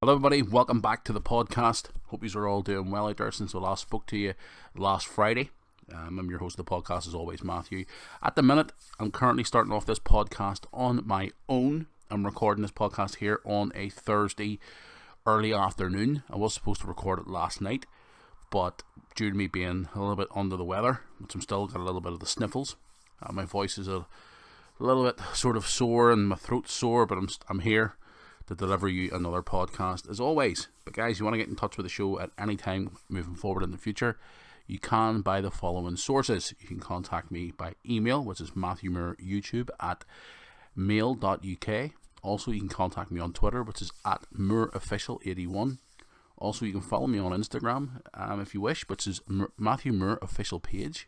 Hello everybody, welcome back to the podcast. Hope you are all doing well out there since I last spoke to you last Friday. I'm your host of the podcast as always, Matthew. At the minute, I'm currently starting off this podcast on my own. I'm recording this podcast here on a Thursday early afternoon. I was supposed to record it last night, but due to me being a little bit under the weather, which I'm still got a little bit of the sniffles, my voice is a little bit sort of sore and my throat's sore, but I'm here to deliver you another podcast as always. But guys, you want to get in touch with the show at any time moving forward in the future, you can by the following sources. You can contact me by email, which is matthewmooryoutube@mail.uk. Also, you can contact me on Twitter, which is at moorofficial81. Also, you can follow me on Instagram if you wish, which is Matthew Moore Official Page.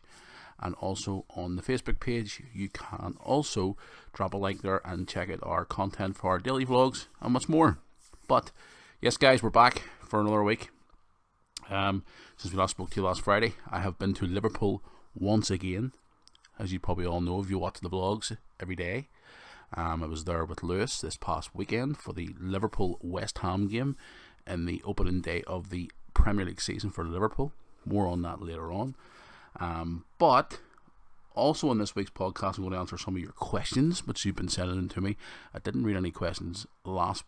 And also on the Facebook page, you can also drop a like there and check out our content for our daily vlogs and much more. But yes, guys, we're back for another week. Since we last spoke to you last Friday, I have been to Liverpool once again. As you probably all know if you watch the vlogs every day. I was there with Lewis this past weekend for the Liverpool-West Ham game and the opening day of the Premier League season for Liverpool. More on that later on. But also in this week's podcast, I'm going to answer some of your questions which you've been sending in to me. I didn't read any questions last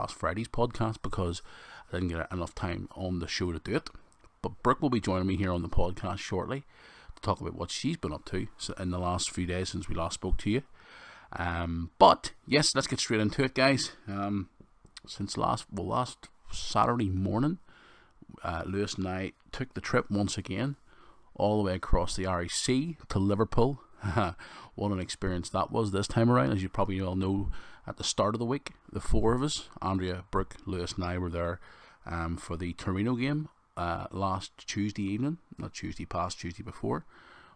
Friday's podcast because I didn't get enough time on the show to do it. But Brooke will be joining me here on the podcast shortly to talk about what she's been up to in the last few days since we last spoke to you. But yes, let's get straight into it, guys. Since last Saturday morning, Lewis and I took the trip once again all the way across the Irish Sea to Liverpool. What an experience that was this time around. As you probably all know, at the start of the week, the four of us, Andrea, Brooke, Lewis and I, were there for the Torino game last Tuesday evening, not Tuesday past, Tuesday before,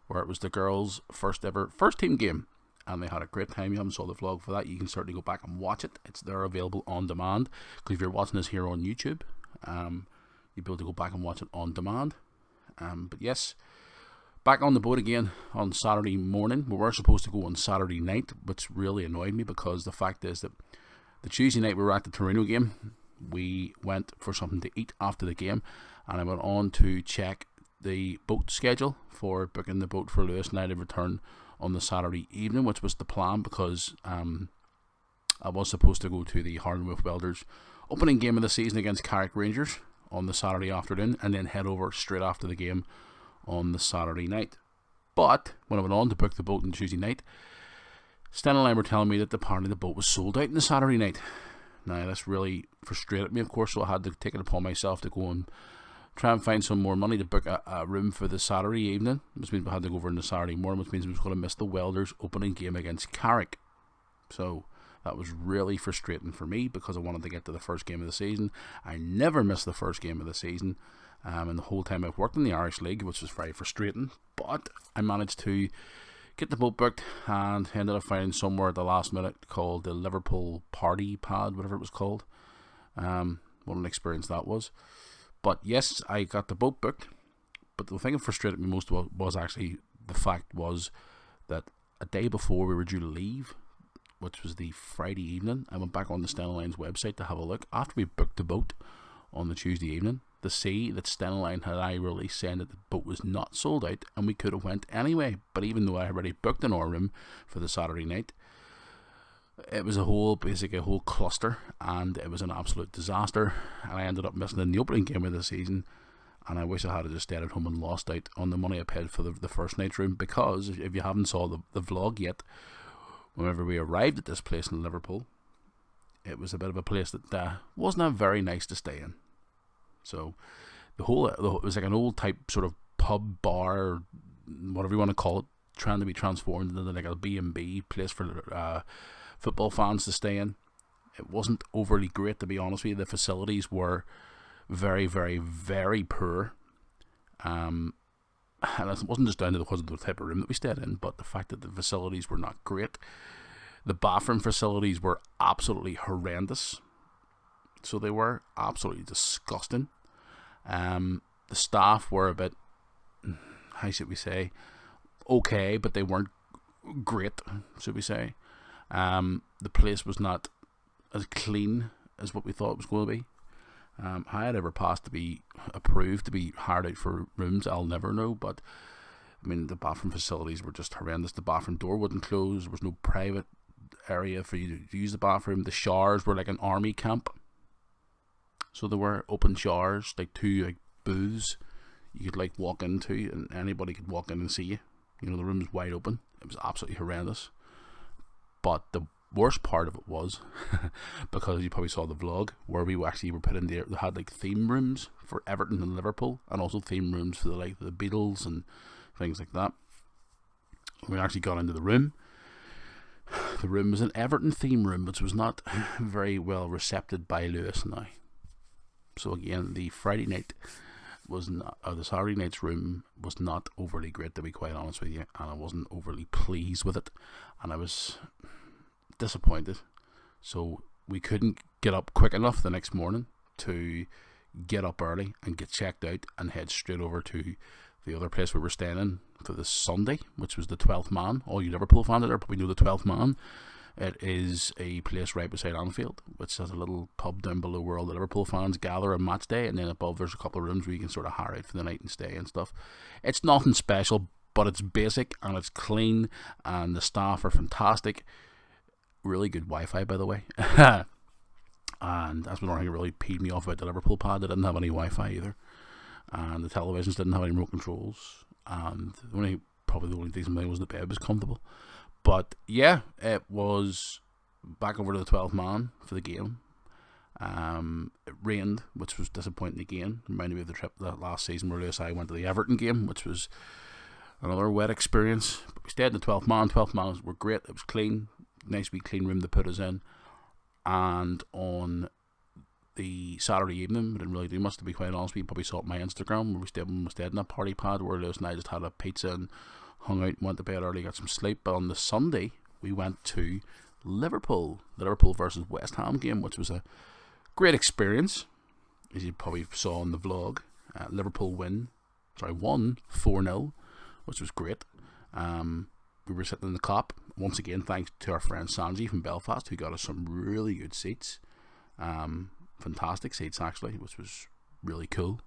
where it was the girls' first team game, and they had a great time. You haven't saw the vlog for that, you can certainly go back and watch it. It's there available on demand, because if you're watching this here on YouTube, you'll be able to go back and watch it on demand. But yes, back on the boat again on Saturday morning. We were supposed to go on Saturday night, which really annoyed me because the fact is that the Tuesday night we were at the Torino game, we went for something to eat after the game, and I went on to check the boat schedule for booking the boat for Lewis and I to return on the Saturday evening, which was the plan because I was supposed to go to the Hardenwolf Welders opening game of the season against Carrick Rangers on the Saturday afternoon and then head over straight after the game on the Saturday night. But when I went on to book the boat on Tuesday night, Stan and I were telling me that apparently the boat was sold out on the Saturday night. Now this really frustrated me, of course, so I had to take it upon myself to go and try and find some more money to book a room for the Saturday evening, which means we had to go over on the Saturday morning, which means we was going to miss the Welders opening game against Carrick. So that was really frustrating for me because I wanted to get to the first game of the season. I never missed the first game of the season, and the whole time I've worked in the Irish League, which was very frustrating. But I managed to get the boat booked and ended up finding somewhere at the last minute called the Liverpool Party Pad, whatever it was called. What an experience that was. But yes, I got the boat booked. But the thing that frustrated me most was actually the fact was that a day before we were due to leave, which was the Friday evening, I went back on the Stena Line's website to have a look after we booked the boat on the Tuesday evening to see that Stena Line had released saying that the boat was not sold out and we could have went anyway. But even though I already booked an our room for the Saturday night, it was a whole cluster and it was an absolute disaster, and I ended up missing in the opening game of the season. And I wish I had just stayed at home and lost out on the money I paid for the first night's room, because if you haven't saw the vlog yet, whenever we arrived at this place in Liverpool, it was a bit of a place that wasn't very nice to stay in. So it was like an old type sort of pub, bar, whatever you want to call it, trying to be transformed into like a B&B place for football fans to stay in. It wasn't overly great, to be honest with you. The facilities were very, very, very poor. And it wasn't just down to because of the type of room that we stayed in, but the fact that the facilities were not great. The bathroom facilities were absolutely horrendous. So they were absolutely disgusting. The staff were a bit, how should we say, okay, but they weren't great, should we say. The place was not as clean as what we thought it was going to be. How I'd ever passed to be approved to be hired out for rooms, I'll never know. But I mean, the bathroom facilities were just horrendous. The bathroom door wouldn't close. There was no private area for you to use the bathroom. The showers were like an army camp. So there were open showers, like 2 like booths you could like walk into, and anybody could walk in and see you. You know, the room was wide open. It was absolutely horrendous. But the worst part of it was because you probably saw the vlog where we actually were put in there. They had like theme rooms for Everton and Liverpool, and also theme rooms for the Beatles and things like that. We actually got into the room. The room was an Everton theme room, which was not very well received by Lewis and I. So again, the Friday night was not, or the Saturday night's room was not overly great, to be quite honest with you, and I wasn't overly pleased with it, and I was disappointed. So we couldn't get up quick enough the next morning to get up early and get checked out and head straight over to the other place we were staying in for the Sunday, which was the 12th Man. All you Liverpool fans out there probably know the 12th Man. It is a place right beside Anfield, which has a little pub down below where all the Liverpool fans gather on match day, and then above there's a couple of rooms where you can sort of hire out for the night and stay and stuff. It's nothing special, but it's basic and it's clean, and the staff are fantastic. Really good Wi-Fi, by the way. And that's one thing that really peed me off about the Liverpool pad. They didn't have any Wi-Fi either, and the televisions didn't have any remote controls, and probably the only thing was the bed was comfortable. But yeah, it was back over to the 12th Man for the game. It rained, which was disappointing again. Reminded me of the trip that last season where Lewis and I went to the Everton game, which was another wet experience. But we stayed in the 12th Man. 12th Man were great. It was clean, nice wee clean room to put us in. And on the Saturday evening, we didn't really do much, to be quite honest. We probably saw it on my Instagram where we stayed in a party pad where Lewis and I just had a pizza and hung out and went to bed early, got some sleep. But on the Sunday, we went to Liverpool, the Liverpool versus West Ham game, which was a great experience, as you probably saw in the vlog. Liverpool won 4-0, which was great. We were sitting in the Kop, once again, thanks to our friend Sanji from Belfast, who got us some really good seats. Fantastic seats, actually, which was really cool.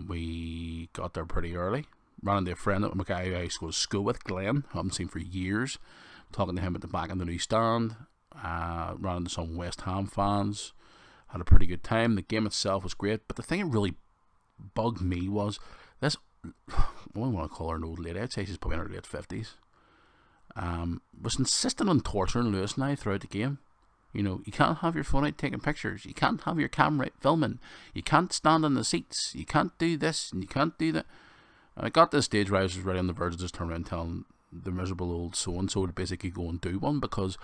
We got there pretty early. Ran into a friend, a guy I used to go to school with, Glenn, who I haven't seen for years. Talking to him at the back of the new stand. Ran into some West Ham fans. Had a pretty good time. The game itself was great, but the thing that really bugged me was this. I don't want to call her an old lady. I'd say she's probably in her late 50s. Was insistent on torturing Lewis and I throughout the game. You know, you can't have your phone out taking pictures. You can't have your camera out filming. You can't stand on the seats. You can't do this and you can't do that. And I got to the stage where I was ready on the verge of just turning around and telling the miserable old so-and-so to basically go and do one, because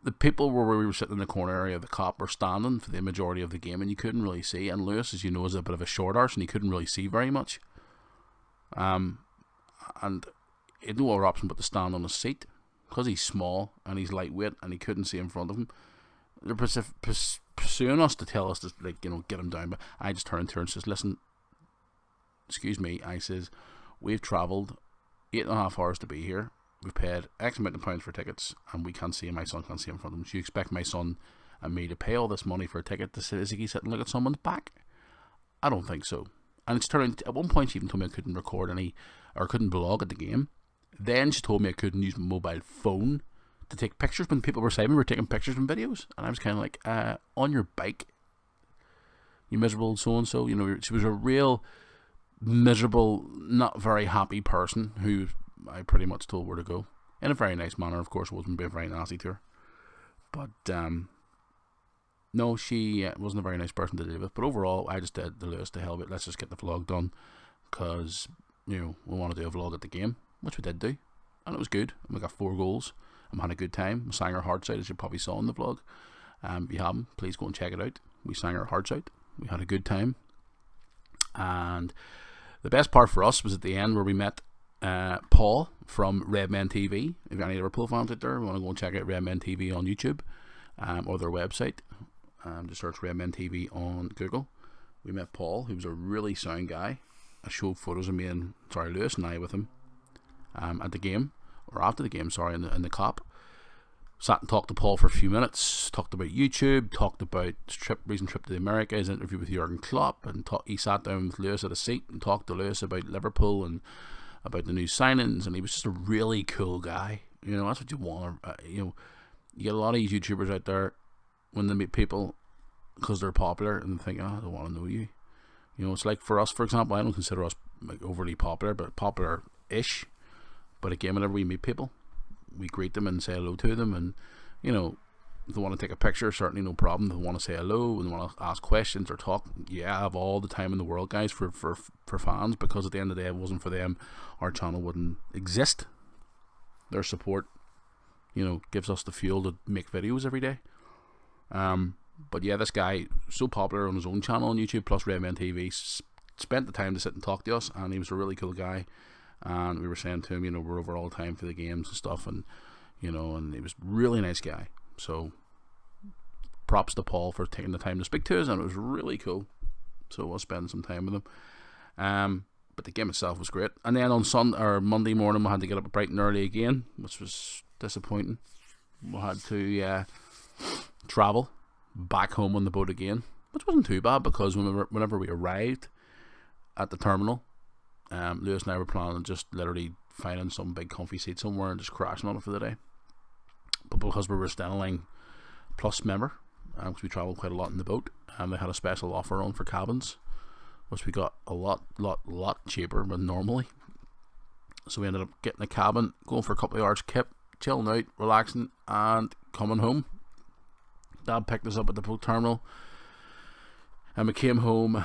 the people where we were sitting in the corner area of the Kop were standing for the majority of the game, and you couldn't really see. And Lewis, as you know, is a bit of a short arse, and he couldn't really see very much. And he had no other option but to stand on his seat, because he's small and he's lightweight and he couldn't see in front of him. They're pursuing us to tell us to, like, you know, get him down. But I just turned to her and says, "Listen, excuse me," I says, "we've travelled 8.5 hours to be here. We've paid X amount of pounds for tickets, and we can't see him. My son can't see him in front of him. So you expect my son and me to pay all this money for a ticket to physically sit and look at someone's back? I don't think so." And it's turned, at one point she even told me I couldn't record any, or couldn't vlog at the game. Then she told me I couldn't use my mobile phone to take pictures when people were saying we were taking pictures and videos. And I was kind of like, on your bike, you miserable so-and-so. You know, she was a real miserable, not very happy person who I pretty much told where to go. In a very nice manner, of course. It wasn't being very nasty to her. But, no, she wasn't a very nice person to deal with. But overall, I just did the Lewis to hell with it. Let's just get the vlog done, because, you know, we want to do a vlog at the game, which we did do, and it was good. And we got 4 goals, and we had a good time. We sang our hearts out, as you probably saw in the vlog. If you haven't, please go and check it out. We sang our hearts out. We had a good time. And the best part for us was at the end, where we met Paul from Redmen TV. If any Liverpool fans out there want to go and check out Redmen TV on YouTube, or their website, just search Redmen TV on Google. We met Paul, who was a really sound guy. I showed photos of me and Lewis and I with him at the game, or after the game, in the Kop. Sat and talked to Paul for a few minutes, talked about YouTube, talked about his recent trip to the Americas, his interview with Jurgen Klopp, and he sat down with Lewis at a seat and talked to Lewis about Liverpool and about the new signings, and he was just a really cool guy. You know, that's what you want. You get a lot of these YouTubers out there when they meet people because they're popular and they think, oh, I don't want to know you. You know, it's like for us, for example, I don't consider us like overly popular, but popular-ish. But again, whenever we meet people, we greet them and say hello to them, and you know, if they want to take a picture, certainly no problem. If they want to say hello and they want to ask questions or talk, yeah, I have all the time in the world, guys, for fans, because at the end of the day, if it wasn't for them, our channel wouldn't exist. Their support, you know, gives us the fuel to make videos every day. But yeah, this guy, so popular on his own channel on YouTube, plus Redman TV, spent the time to sit and talk to us, and he was a really cool guy. And we were saying to him, you know, we're over all the time for the games and stuff, and you know, and he was a really nice guy. So props to Paul for taking the time to speak to us, and it was really cool. So we'll spend some time with him. But the game itself was great. And then on Monday morning, we had to get up bright and early again, which was disappointing. We had to travel back home on the boat again, which wasn't too bad, because whenever we arrived at the terminal, Lewis and I were planning on just literally finding some big comfy seat somewhere and just crashing on it for the day. But because we were a Stelling Plus member, because we travelled quite a lot in the boat, and they had a special offer on for cabins, which we got a lot cheaper than normally. So we ended up getting a cabin, going for a couple of hours, chilling out, relaxing, and coming home. Dad picked us up at the boat terminal, and we came home,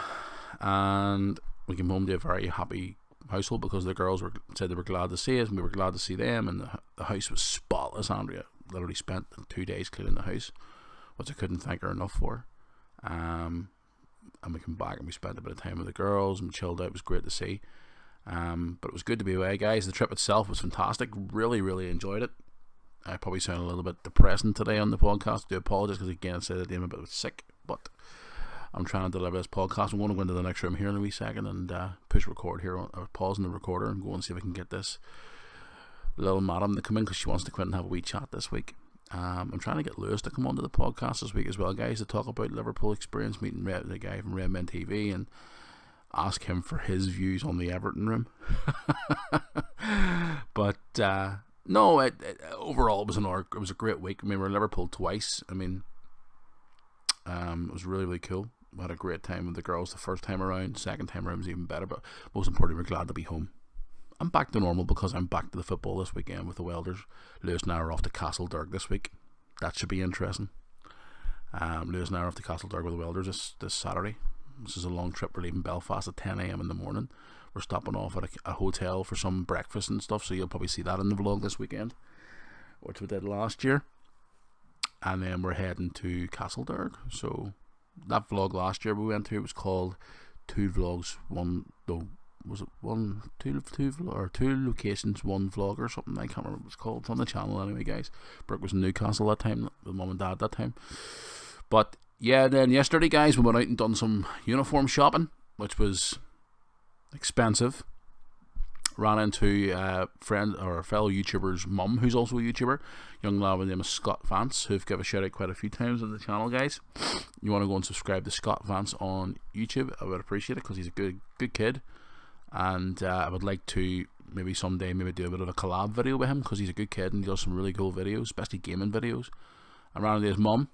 and we came home to a very happy household, because the girls said they were glad to see us, and we were glad to see them, and the house was spotless. Andrea literally spent 2 days cleaning the house, which I couldn't thank her enough for. And we came back and we spent a bit of time with the girls and chilled out. It was great to see. But it was good to be away, guys. The trip itself was fantastic. Really, really enjoyed it. I probably sound a little bit depressing today on the podcast. I do apologise, because again, I said that I'm a bit sick, but I'm trying to deliver this podcast. I'm going to go into the next room here in a wee second and push record here, or pause in the recorder, and go and see if I can get this little madam to come in, because she wants to come in and have a wee chat this week. I'm trying to get Lewis to come onto the podcast this week as well, guys, to talk about Liverpool experience, meeting the guy from Redman TV, and ask him for his views on the Everton room. But no, overall it was a great week. I mean, we were in Liverpool twice. I mean, it was really, really cool. We had a great time with the girls the first time around. Second time around was even better, but most importantly, we're glad to be home. I'm back to normal, because I'm back to the football this weekend with the Welders. Lewis and I are off to Castlederg this week. That should be interesting. Lewis and I are off to Castlederg with the Welders this Saturday. This is a long trip. We're leaving Belfast at 10 a.m. in the morning. We're stopping off at a hotel for some breakfast and stuff, so you'll probably see that in the vlog this weekend, which we did last year. And then we're heading to Castlederg. So that vlog last year we went to, it was called Two Locations, One Vlog, or something. I can't remember what it was called. It's on the channel anyway, guys. Brooke was in Newcastle that time, with mum and dad that time. But yeah, then yesterday, guys, we went out and done some uniform shopping, which was expensive. Ran into a friend, or a fellow YouTuber's mum, who's also a YouTuber, young lad by the name of Scott Vance, who've given a shout out quite a few times on the channel, guys. You want to go and subscribe to Scott Vance on YouTube, I would appreciate it, because he's a good kid, and I would like to maybe someday do a bit of a collab video with him, because he's a good kid and he does some really cool videos, especially gaming videos. I ran into his mum,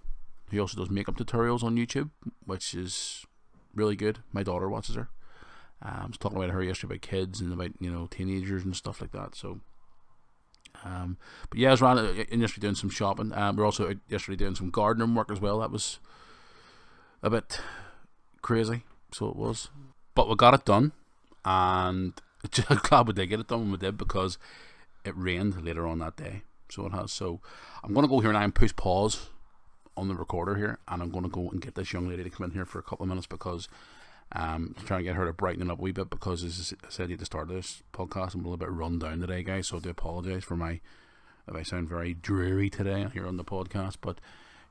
who also does makeup tutorials on YouTube, which is really good. My daughter watches her. I was talking about her yesterday, about kids and about, you know, teenagers and stuff like that. So, but yeah, I was yesterday doing some shopping. We're also yesterday doing some gardening work as well. That was a bit crazy, so it was. But we got it done, and I'm glad we did get it done when we did, because it rained later on that day. So it has. So I'm going to go here now and push pause on the recorder here, and I'm going to go and get this young lady to come in here for a couple of minutes, because trying to get her to brighten it up a wee bit, because as I said at the start of this podcast, I'm a little bit run down today, guys, so I do apologise for if I sound very dreary today here on the podcast. But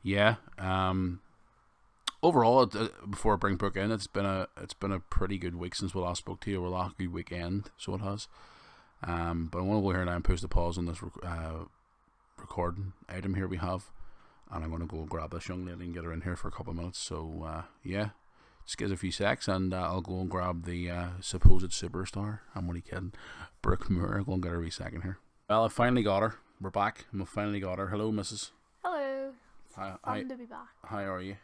yeah, overall, before I bring Brooke in, it's been a pretty good week since we last spoke to you, or last good weekend, so it has. But I want to go here now and push the pause on this recording item here we have, and I'm going to go grab this young lady and get her in here for a couple of minutes. So yeah, just give us a few secs, and I'll go and grab the supposed superstar. I'm only kidding. Brooke Moore. I'll go and get her a wee second here. Well, I finally got her. We're back. I finally got her. Hello, Mrs. Hello. Hi. Fun to be back. How are you?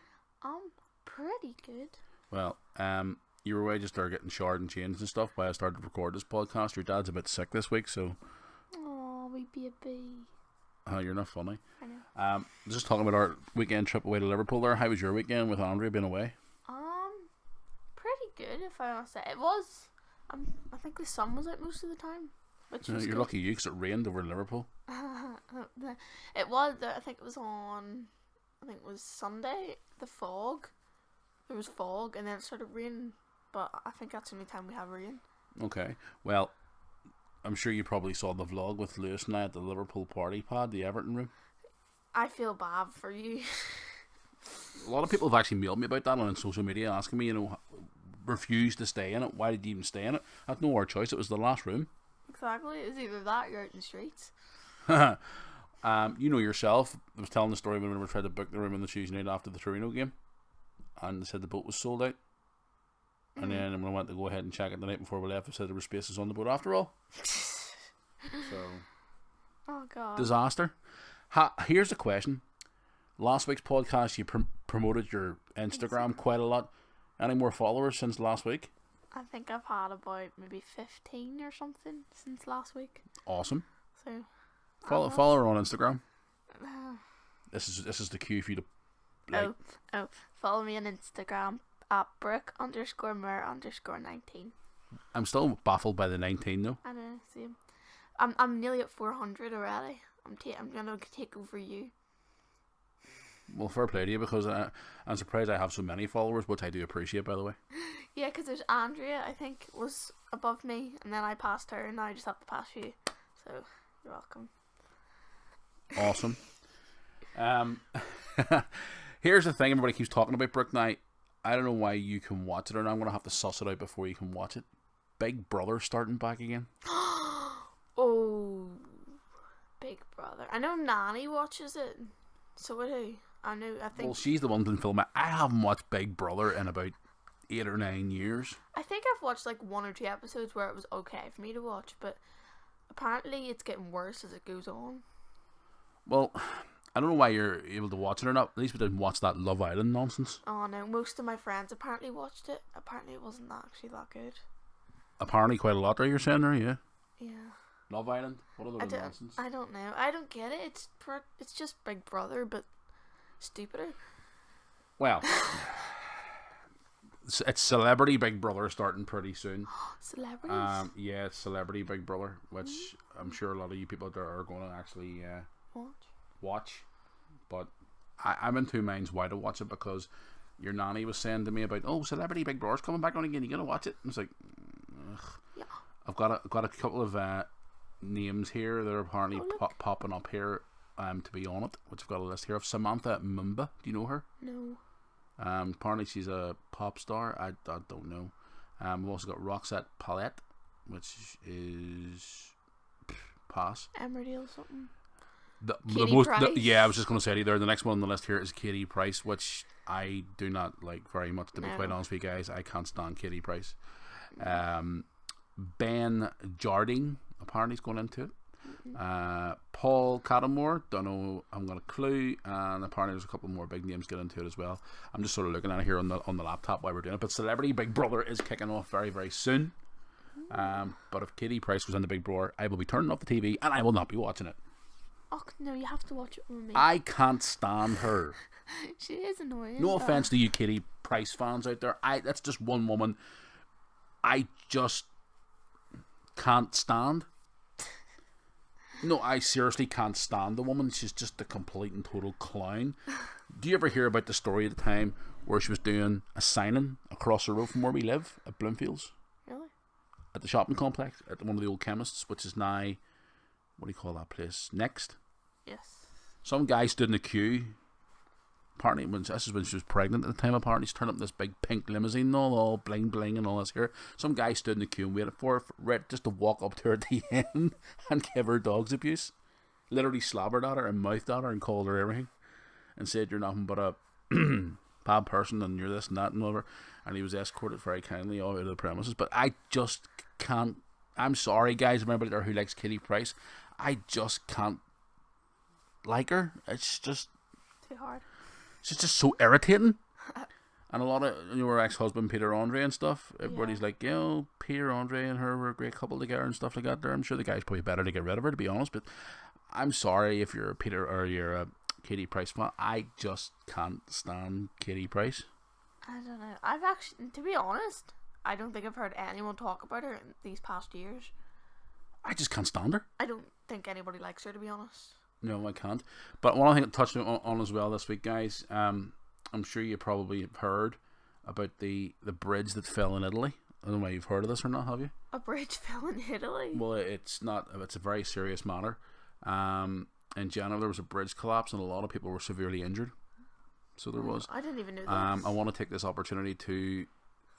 Pretty good. Well, you were away just there getting showered and changed and stuff while I started to record this podcast. Your dad's a bit sick this week, so... Oh, wee baby. Oh, you're not funny. I know. Just talking about our weekend trip away to Liverpool there. How was your weekend with Andrea being away? Pretty good, if I must say. It was... I think the sun was out most of the time, which was You're good. lucky you, because it rained over in Liverpool. It was, I think it was on... I think it was Sunday, the fog. There was fog, and then it started raining. But I think that's the only time we have rain. Okay. Well, I'm sure you probably saw the vlog with Lewis and I at the Liverpool party pad, the Everton room. I feel bad for you. A lot of people have actually mailed me about that on social media, asking me, refused to stay in it. Why did you even stay in it? I had no other choice. It was the last room. Exactly. It was either that or you're out in the streets. You know yourself. I was telling the story when we tried to book the room on the Tuesday night after the Torino game, and they said the boat was sold out. And then when I went to go ahead and check it the night before we left, it said there were spaces on the boat after all. So, oh god, disaster. Here's a question. Last week's podcast, you promoted your Instagram quite a lot. Any more followers since last week? I think I've had about maybe 15 or something since last week. Awesome. So follow her on Instagram. This is the cue for you to. Like, follow me on Instagram at Brooke_Moore_19. I'm still baffled by the 19 though. I know, same. I'm nearly at 400 already. I'm gonna take over you. Well, fair play to you, because I'm surprised I have so many followers, which I do appreciate, by the way. Yeah, because there's Andrea, I think, was above me, and then I passed her, and now I just have to pass you. So, you're welcome. Awesome. Here's the thing everybody keeps talking about, Brooke. Now, I don't know why you can watch it, or not. I'm going to have to suss it out before you can watch it. Big Brother starting back again. Oh, Big Brother. I know Nanny watches it. So would I. I think... Well, she's the one that film it. I haven't watched Big Brother in about 8 or 9 years. I think I've watched like 1 or 2 episodes where it was okay for me to watch, but apparently it's getting worse as it goes on. Well, I don't know why you're able to watch it or not. At least we didn't watch that Love Island nonsense. Oh no, most of my friends apparently watched it. Apparently it wasn't actually that good. Apparently quite a lot there, you're saying there, yeah? Yeah. Love Island? What other nonsense? I don't know. I don't get it. It's just Big Brother, but stupider. Well, it's Celebrity Big Brother starting pretty soon. Celebrities? Yeah, it's Celebrity Big Brother, which I'm sure a lot of you people out there are going to actually watch. But I'm in two minds why to watch it, because your nanny was saying to me about, Celebrity Big Brother's coming back on again, you gonna watch it? And it's like, ugh. Yeah. I've got a couple of names here that are apparently popping up here to be on it, which I've got a list here of. Samantha Mumba, do you know her? No. Apparently she's a pop star. I don't know. We've also got Roxette Palette, which is pass. Emmerdale something. Yeah, I was just going to say to you there, the next one on the list here is Katie Price, which I do not like very much, to be quite honest with you guys. I can't stand Katie Price. Ben Jardine apparently is going into it. Paul Cattermore, don't know, I haven't got a clue, and apparently there's a couple more big names get into it as well. I'm just sort of looking at it here on the laptop while we're doing it, but Celebrity Big Brother is kicking off very, very soon. But if Katie Price was in the Big Brother, I will be turning off the TV and I will not be watching it. Oh no, you have to watch it with me. I can't stand her. She is annoying. No offense to you Katie Price fans out there. That's just one woman I just can't stand. No, I seriously can't stand the woman. She's just a complete and total clown. Do you ever hear about the story at the time where she was doing a signing across the road from where we live at Bloomfields? Really? At the shopping complex, at one of the old chemists, which is now, what do you call that place? Next? Yes. Some guy stood in a queue. Apparently, this is when she was pregnant at the time. Apparently, she's turned up this big pink limousine and all bling bling and all this here. Some guy stood in the queue and waited for her just to walk up to her at the end and give her dog's abuse. literally slobbered at her and mouthed at her and called her everything and said you're nothing but a bad person and you're this and that and whatever. And he was escorted very kindly all out of the premises. But I just can't. I'm sorry, guys, everybody there who likes Katie Price. I just can't like her. It's just too hard. It's just so irritating. And a lot of her ex-husband Peter Andre and stuff. Everybody's like, Peter Andre and her were a great couple together and stuff like that. There, I'm sure the guy's probably better to get rid of her, to be honest. But I'm sorry if you're a Peter or you're a Katie Price fan. I just can't stand Katie Price. I don't know. I've actually, to be honest, I don't think I've heard anyone talk about her in these past years. I just can't stand her. I don't think anybody likes her, to be honest. No, I can't. But one thing to touch on as well this week, guys, I'm sure you probably have heard about the bridge that fell in Italy. I don't know if you've heard of this or not, have you? A bridge fell in Italy? Well, it's not. It's a very serious matter. In Genoa, there was a bridge collapse and a lot of people were severely injured. So there was. I didn't even know this. I want to take this opportunity to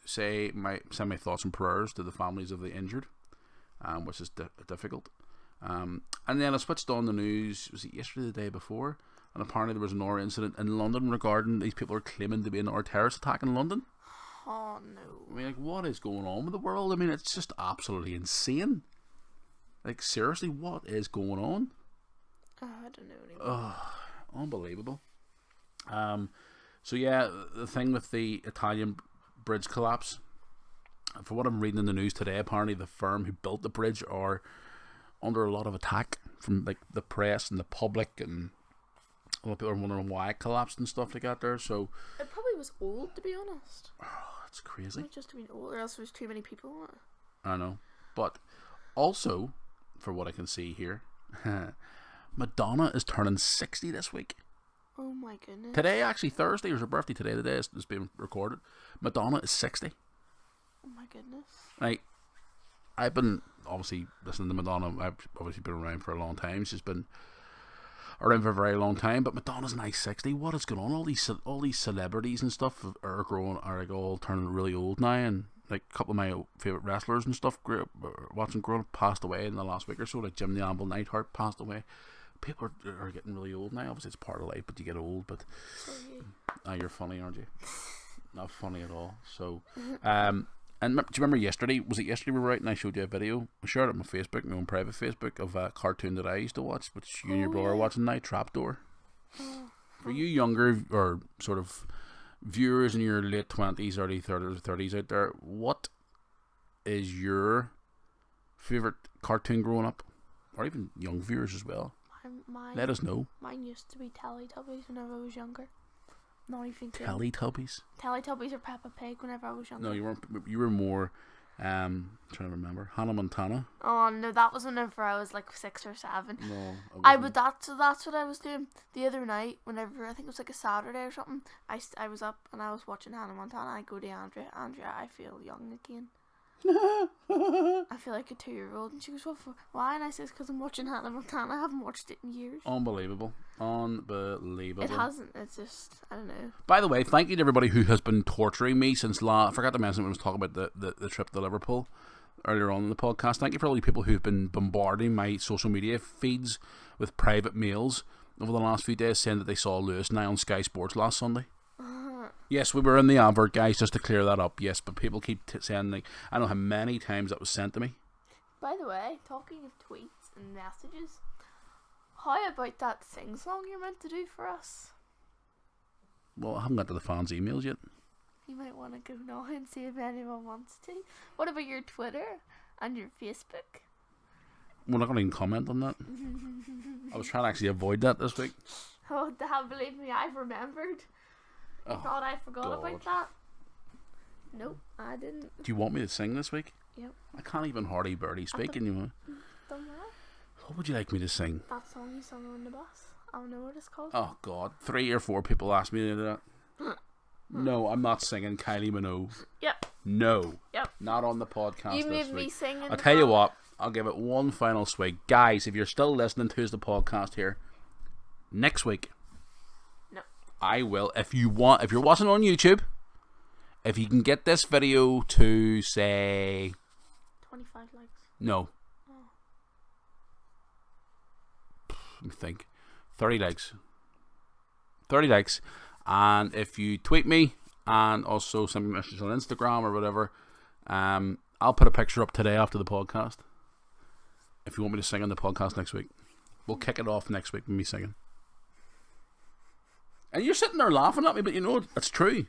send my thoughts and prayers to the families of the injured, which is difficult. And then I switched on the news. Was it yesterday, or the day before? And apparently there was another incident in London regarding these people are claiming to be another terrorist attack in London. Oh no! I mean, like, what is going on with the world? I mean, it's just absolutely insane. Like, seriously, what is going on? I don't know anymore. Unbelievable. So yeah, the thing with the Italian bridge collapse, for what I'm reading in the news today, apparently the firm who built the bridge are under a lot of attack from like the press and the public, and a lot of people are wondering why it collapsed and stuff like that there. So it probably was old, to be honest. Oh, that's crazy. It might just have been old, or else there was too many people on it. I know, but also, for what I can see here, Madonna is turning 60 this week. Oh my goodness. Today, actually, Thursday, was her birthday today. The day is being recorded. Madonna is 60. Oh my goodness. Like, I've been obviously listening to Madonna. I've obviously been around for a long time. She's been around for a very long time. But Madonna's now 60. What is going on? All these celebrities and stuff are like all turning really old now. And like a couple of my favorite wrestlers and stuff, watching growing up, passed away in the last week or so. Like Jim the Anvil Neidhart passed away. People are getting really old now. Obviously, it's part of life, but you get old. But you're funny, aren't you? Not funny at all. So, and do you remember yesterday? Was it yesterday we were out and I showed you a video? I shared it on my Facebook, my own private Facebook, of a cartoon that I used to watch, which you and your brother are watching now, Trapdoor. For you younger or sort of viewers in your late 20s, early 30s out there, what is your favourite cartoon growing up? Or even young viewers as well? Let us know. Mine used to be Teletubbies whenever I was younger. Not even Teletubbies? Teletubbies or Peppa Pig whenever I was younger. No, you weren't. You were more. Trying to remember. Hannah Montana. Oh no, that was whenever I was like 6 or 7. No, I would. That's what I was doing the other night. Whenever I think it was like a Saturday or something. I was up and I was watching Hannah Montana. I go to Andrea. I feel young again. I feel like a 2-year-old, and she goes, why? And I says, because I'm watching Hannah Montana. I haven't watched it in years. Unbelievable. It hasn't. It's just, I don't know. By the way, thank you to everybody who has been torturing me since I forgot to mention when I was talking about the trip to Liverpool earlier on in the podcast. Thank you for all the people who've been bombarding my social media feeds with private mails over the last few days saying that they saw Lewis and I on Sky Sports last Sunday. Yes, we were in the advert, guys, just to clear that up. Yes, but people keep saying, like, I don't know how many times that was sent to me. By the way, talking of tweets and messages, how about that sing song you're meant to do for us? Well, I haven't got to the fans' emails yet. You might want to go now and see if anyone wants to. What about your Twitter and your Facebook? We're not going to even comment on that. I was trying to actually avoid that this week. Oh, believe me, I've remembered. I thought I forgot about that. Nope, I didn't. Do you want me to sing this week? Yep. I can't even hardly barely speak anymore. Done that? What would you like me to sing? That song you sung on the bus. I don't know what it's called. Oh God, 3 or 4 people asked me to do that. No, I'm not singing Kylie Minogue. Yep. No. Yep. Not on the podcast. You made me sing. I'll tell you what. I'll give it one final swig, guys. If you're still listening to the podcast here, next week. I will. If you're watching on YouTube, if you can get this video to say 25 likes. No. Let me think. 30 likes. 30 likes. And if you tweet me and also send me a message on Instagram or whatever, I'll put a picture up today after the podcast. If you want me to sing on the podcast next week. We'll kick it off next week with me singing. And you're sitting there laughing at me, but you know it's true.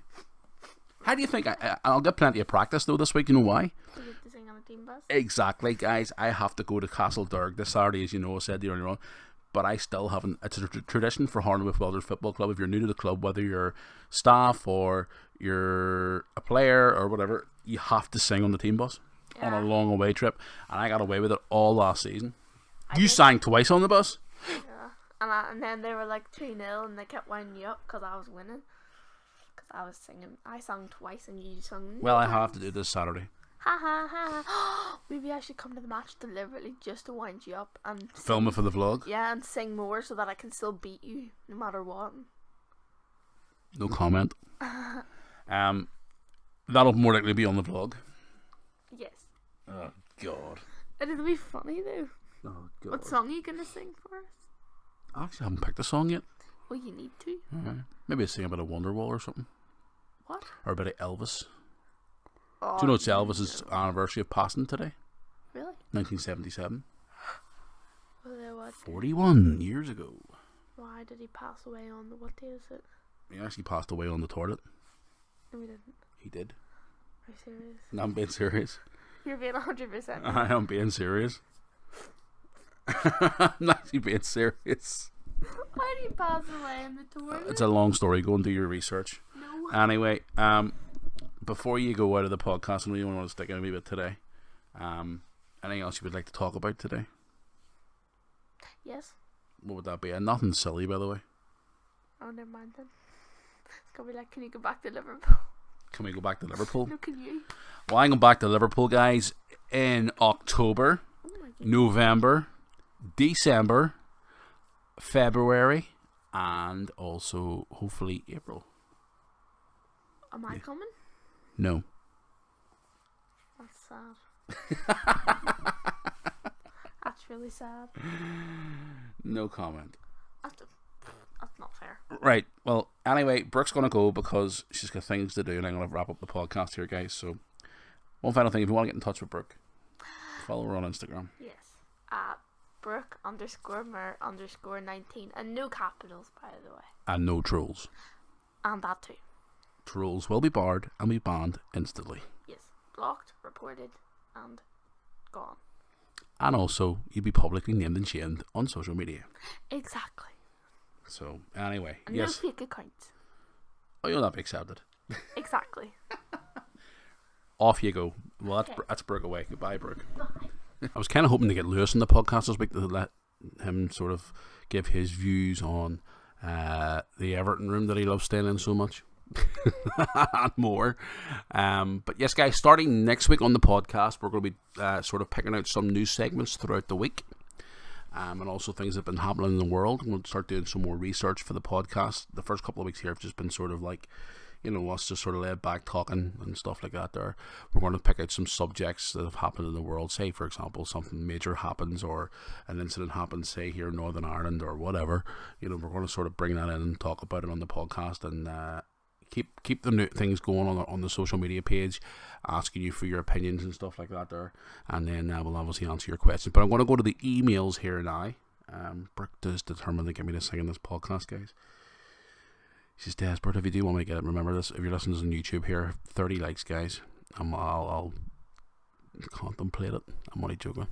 How do you think? I'll get plenty of practice though this week. You know why? You get to sing on a team bus. Exactly, guys. I have to go to Castledurg this Saturday, as you know, I said to you earlier on. But I still haven't. It's a tradition for Harnowith Welders Football Club. If you're new to the club, whether you're staff or you're a player or whatever, you have to sing on the team bus on a long away trip. And I got away with it all last season. You sang twice on the bus. Yeah, and then they were like 2-0, and they kept winding me up because I was winning. Because I was singing. I sang twice, and you sung. Well, I have to do this Saturday. Ha ha ha! Maybe I should come to the match deliberately just to wind you up and film it for the vlog. Yeah, and sing more so that I can still beat you no matter what. No comment. That'll more likely be on the vlog. Yes. Oh God. It'll be funny though. Oh God. What song are you gonna sing for us? I actually haven't picked a song yet. Well, you need to. Maybe I'll sing a bit of Wonderwall or something. What? Or a bit of Elvis. Oh, do you know it's Elvis's anniversary of passing today? Really? 1977. Well, what? 41 years ago. Why did he pass away on the, what day is it? He actually passed away on the toilet. No, he didn't. He did. Are you serious? No, I'm being serious. You're being 100%. I am being serious. I'm actually being serious. Why did he pass away in the toilet? It's a long story. Go and do your research. No. Anyway, before you go out of the podcast, I know you want to stick in a wee bit today. Anything else you would like to talk about today? Yes. What would that be? And nothing silly, by the way. Oh, never mind then. It's gonna be like, can you go back to Liverpool? Can we go back to Liverpool? No, can you? Well, I'm going back to Liverpool, guys, in October, November, December, February, and also hopefully April. Am I coming? No. That's sad. That's really sad. No comment. That's not fair. Right. Well, anyway, Brooke's going to go because she's got things to do, and I'm going to wrap up the podcast here, guys. So, one final thing. If you want to get in touch with Brooke, follow her on Instagram. Yes. Brooke_mer_19. And no capitals, by the way. And no trolls. And that too. Trolls will be barred and be banned instantly. Yes. Blocked, reported, and gone. And also, you'll be publicly named and shamed on social media. Exactly. So, anyway, and yes. no fake accounts. Oh, you'll not be accepted. Exactly. Off you go. Well, that's Brooke away. Goodbye, Brooke. I was kind of hoping to get Lewis in the podcast this week to let him sort of give his views on the Everton room that he loves staying in so much. And more. But yes, guys, starting next week on the podcast, we're going to be sort of picking out some new segments throughout the week. And also things that have been happening in the world. We'll start doing some more research for the podcast. The first couple of weeks here have just been sort of like, you know, us just sort of laid back talking and stuff like that there. We're going to pick out some subjects that have happened in the world. Say, for example, something major happens or an incident happens, say, here in Northern Ireland or whatever. You know, we're going to sort of bring that in and talk about it on the podcast and keep the new things going on the social media page, asking you for your opinions and stuff like that there, and then we'll obviously answer your questions. But I'm going to go to the emails here now. Brooke is determined to get me to sing in this podcast, guys. She's desperate. If you do want me to get it, remember this. If you're listening on YouTube here, 30 likes, guys. I'll contemplate it. I'm only joking.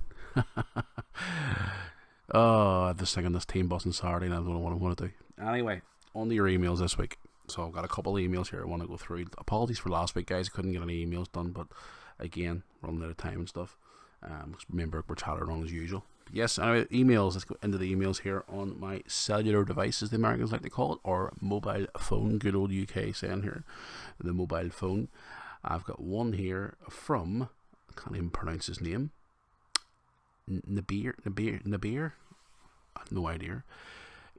Oh, I have to sing on this team bus on Saturday, and I don't know what I'm going to do. Anyway, on to your emails this week. So I've got a couple of emails here I want to go through. Apologies for last week, guys. I couldn't get any emails done, but again, running out of time and stuff. Me and Brooke were chattering on as usual. But yes, anyway, emails. Let's go into the emails here on my cellular device, as the Americans like to call it, or mobile phone. Good old UK saying here, the mobile phone. I've got one here from, I can't even pronounce his name. Nabir. I have no idea.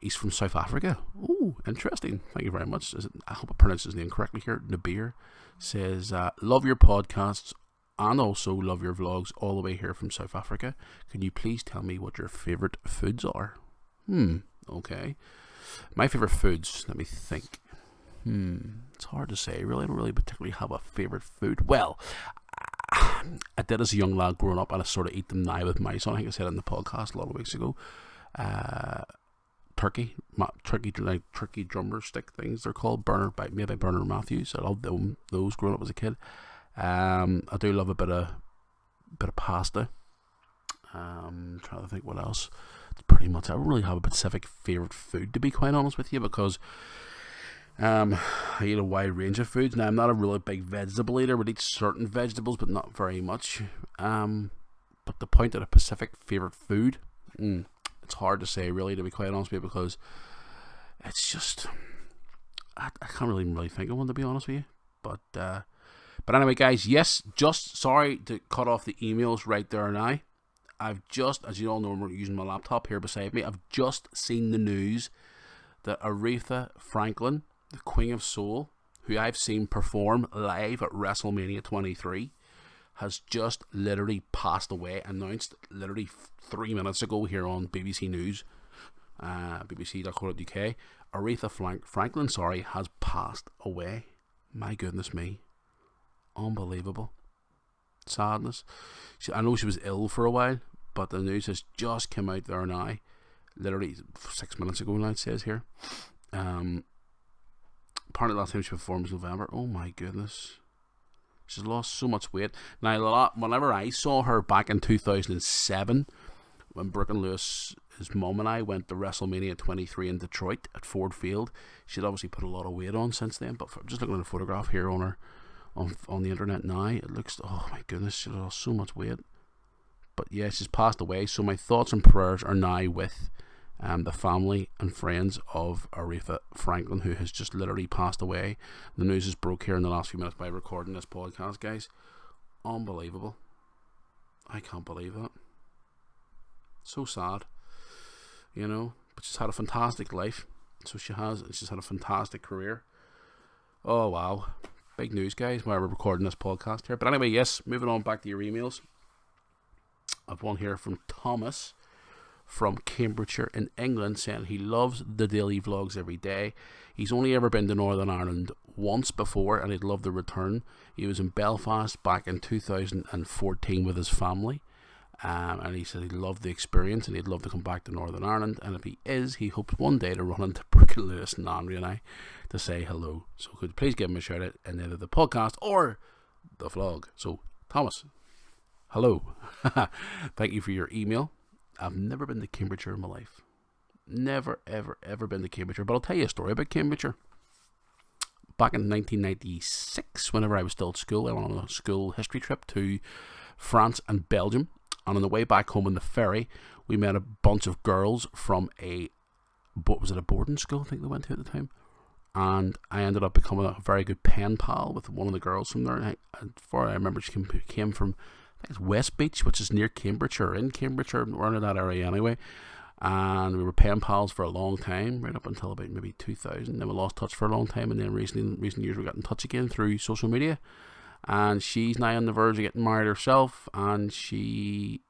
He's from South Africa. Ooh, interesting. Thank you very much. I hope I pronounced his name correctly here. Nabir says, love your podcasts and also love your vlogs all the way here from South Africa. Can you please tell me what your favourite foods are? Okay. My favourite foods, let me think. It's hard to say. Really, I don't really particularly have a favourite food. Well, I did as a young lad growing up, and I sort of eat them now with my son. I think I said it in the podcast a lot of weeks ago. Turkey, like turkey drummer stick things. They're called made by Bernard Matthews. I loved those growing up as a kid. I do love a bit of pasta. Trying to think what else. It's pretty much. I don't really have a specific favourite food, to be quite honest with you, because I eat a wide range of foods. Now, I'm not a really big vegetable eater. I would eat certain vegetables, but not very much. But the point of a specific favourite food, it's hard to say, really, to be quite honest with you, because it's just I can't really think of one, to be honest with you. But anyway, guys, yes, just sorry to cut off the emails right there now. I've just, as you all know, I'm using my laptop here beside me. I've just seen the news that Aretha Franklin, the Queen of Soul, who I've seen perform live at WrestleMania 23, has just literally passed away, announced literally 3 minutes ago here on BBC News, bbc.co.uk. Aretha Franklin, has passed away. My goodness me. Unbelievable. Sadness. I know she was ill for a while, but the news has just come out there now. Literally 6 minutes ago now, it says here. Apparently last time she performed was November. Oh my goodness. She's lost so much weight. Now, whenever I saw her back in 2007, when Brooke and Lewis, his mum and I, went to WrestleMania 23 in Detroit at Ford Field, she'd obviously put a lot of weight on since then. But just looking at a photograph here on her on the internet now, it looks, oh my goodness, she lost so much weight. But yeah, she's passed away. So my thoughts and prayers are now with the family and friends of Aretha Franklin, who has just literally passed away. The news is broke here in the last few minutes by recording this podcast, guys. Unbelievable. I can't believe that. So sad, you know. But she's had a fantastic life. So she has. She's had a fantastic career. Oh wow, big news, guys, while we're recording this podcast here. But anyway, yes, moving on back to your emails. I've one here from Thomas from Cambridgeshire in England, saying he loves the daily vlogs every day. He's only ever been to Northern Ireland once before, and he'd love to return. He was in Belfast back in 2014 with his family, and he said he loved the experience and he'd love to come back to Northern Ireland, and if he is, he hopes one day to run into Brooke and Lewis and Andrea and I to say hello. So could you please give him a shout out in either the podcast or the vlog. So Thomas, hello. Thank you for your email. I've never been to Cambridgeshire in my life. Never, ever, ever been to Cambridgeshire. But I'll tell you a story about Cambridgeshire. Back in 1996, whenever I was still at school, I went on a school history trip to France and Belgium. And on the way back home on the ferry, we met a bunch of girls from a boarding school, I think they went to at the time. And I ended up becoming a very good pen pal with one of the girls from there. And I remember she came from, I think it's West Beach, which is near Cambridgeshire, in Cambridgeshire, we're in that area anyway. And we were pen pals for a long time, right up until about maybe 2000. Then we lost touch for a long time, and then in recent years we got in touch again through social media. And she's now on the verge of getting married herself, and she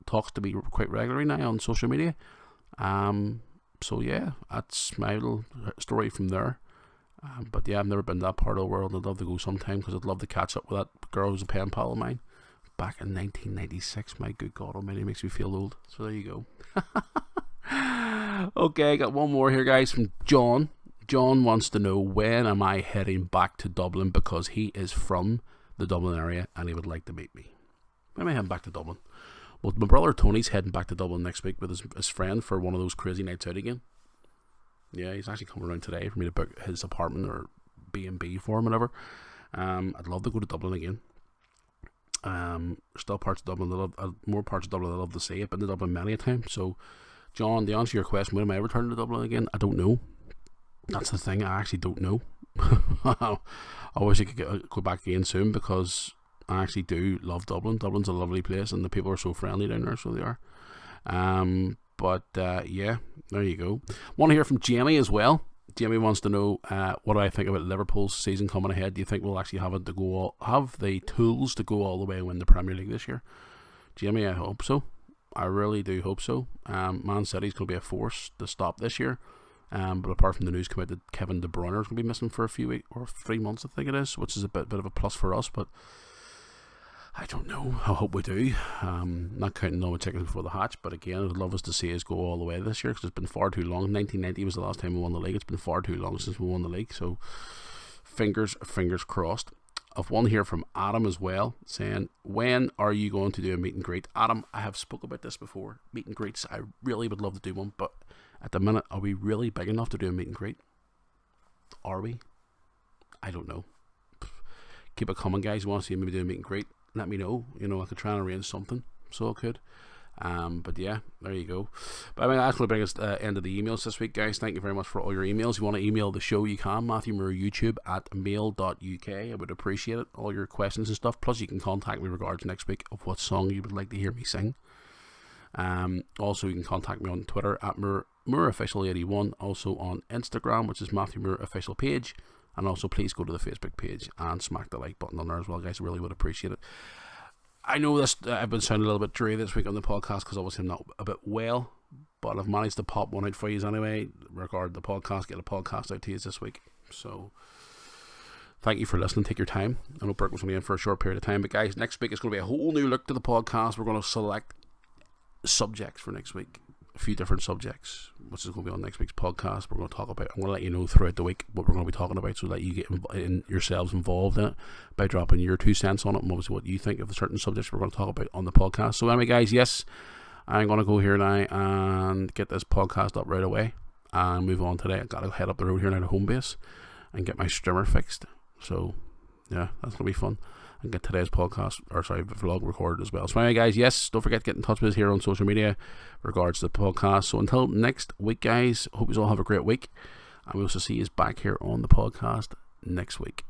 talks to me quite regularly now on social media. So yeah, that's my little story from there. But yeah, I've never been to that part of the world. I'd love to go sometime, because I'd love to catch up with that girl who's a pen pal of mine. Back in 1996, my good God almighty, makes me feel old. So there you go. Okay, I got one more here, guys, from John. John wants to know, when am I heading back to Dublin, because he is from the Dublin area and he would like to meet me. When am I heading back to Dublin? Well, my brother Tony's heading back to Dublin next week with his friend for one of those crazy nights out again. Yeah, he's actually coming around today for me to book his apartment or B&B for him, whatever. I'd love to go to Dublin again. Still parts of Dublin, more parts of Dublin I love to see. I've been to Dublin many a time. So, John, to answer your question, when am I returning to Dublin again? I don't know. That's the thing, I actually don't know. I wish I could go back again soon, because I actually do love Dublin. Dublin's a lovely place, and the people are so friendly down there, so they are. But yeah, there you go. Want to hear from Jamie as well. Jamie wants to know what do I think about Liverpool's season coming ahead. Do you think we'll actually have the tools to go all the way and win the Premier League this year? Jamie, I hope so. I really do hope so. Man City's going to be a force to stop this year. But apart from the news coming out that Kevin De Bruyne is going to be missing for a few weeks or 3 months, I think it is, which is a bit of a plus for us. But I don't know. I hope we do. Not counting all the chickens before the hatch, but again, I'd love us to see us go all the way this year because it's been far too long. 1990 was the last time we won the league. It's been far too long since we won the league. So fingers crossed. I've one here from Adam as well, saying, when are you going to do a meet and greet? Adam, I have spoke about this before. Meet and greets, I really would love to do one, but at the minute, are we really big enough to do a meet and greet? Are we? I don't know. Keep it coming, guys. You want to see me do a meet and greet? Let me know. I could try and arrange something, so I could. But yeah, there you go. But I mean, that's going to bring us to the end of the emails this week, guys. Thank you very much for all your emails. If you want to email the show, you can. Matthew Moore YouTube at mail.uk. I would appreciate it. All your questions and stuff. Plus, you can contact me regards next week of what song you would like to hear me sing. Also, you can contact me on Twitter at MooreOfficial81. Also on Instagram, which is Matthew Moore Official Page. And also, please go to the Facebook page and smack the like button on there as well, guys. I really would appreciate it. I know this. I've been sounding a little bit dreary this week on the podcast because obviously I'm not a bit well, but I've managed to pop one out for you anyway. Regard the podcast, get a podcast out to you this week. So thank you for listening. Take your time. I know Brooke was only in for a short period of time, but guys, next week is going to be a whole new look to the podcast. We're going to select subjects for next week. A few different subjects, which is going to be on next week's podcast. We're going to talk about. I'm going to let you know throughout the week what we're going to be talking about, so that you get yourselves involved in it by dropping your 2 cents on it, and obviously what you think of the certain subjects we're going to talk about on the podcast. So anyway, guys, yes, I'm going to go here now and get this podcast up right away and move on today. I got to head up the road here now to home base and get my streamer fixed. So yeah, that's going to be fun. And get today's vlog recorded as well. So anyway, guys, yes, don't forget to get in touch with us here on social media regards to the podcast. So until next week, guys, hope you all have a great week, and we'll also see you back here on the podcast next week.